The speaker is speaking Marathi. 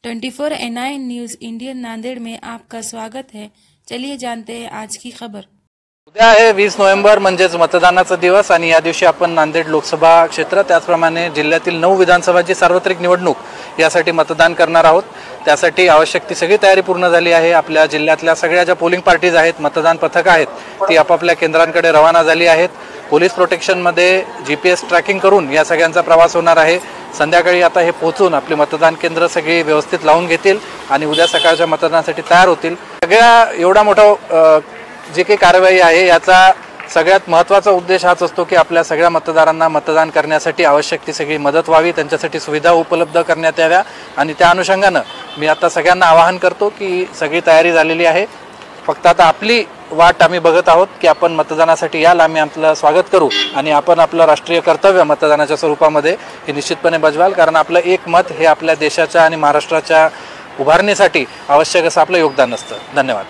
24 NI न्यूज़ इंडियन नांदेड़ में आपका स्वागत है। चलिए जानते हैं आज की खबर। उद्या आहे 20 नोव्हेंबर म्हणजेच मतदानाचा दिवस आणि या दिवशी आपण नांदेड लोकसभा क्षेत्र त्याचप्रमाणे जिल्ह्यातील 9 विधानसभाची सार्वत्रिक निवडणूक यासाठी मतदान करणार आहोत। त्यासाठी आवश्यक ती सगळी तयारी पूर्ण झाली आहे। आपल्या जिल्ह्यातल्या सगळ्या ज्या पोलिंग पार्टीज आहेत, मतदान पथक आहेत, ती आपापल्या केंद्रांकडे रवाना झाली आहेत। पोलीस प्रोटेक्शनमध्ये GPS ट्रॅकिंग करून या सगळ्यांचा प्रवास होणार आहे। संध्याकाळी आता हे पोहोचून आपले मतदान केंद्र सगळे व्यवस्थित लावून घेतील आणि उद्या सकाळच्या मतदानासाठी तयार होतील। सगळ्या एवढा मोठा जे काही कारवाई आहे याचा सगळ्यात महत्त्वाचा उद्देश हाच असतो की आपल्या सगळ्या मतदारांना मतदान करण्यासाठी आवश्यक ती सगळी मदत व्हावी, त्यांच्यासाठी सुविधा उपलब्ध करण्यात याव्या आणि त्या अनुषंगाने मी आता सगळ्यांना आवाहन करतो की सगळी तयारी झालेली आहे। फक्त आता आपली वाट आम्ही बघत आहोत की आपण मतदानासाठी याल, आम्ही आपलं स्वागत करू आणि आपण आपलं राष्ट्रीय कर्तव्य मतदानाच्या स्वरूपामध्ये हे निश्चितपणे बजावाल, कारण आपलं एक मत हे आपल्या देशाच्या आणि महाराष्ट्राच्या उभारणीसाठी आवश्यक असं आपलं योगदान असतं। धन्यवाद।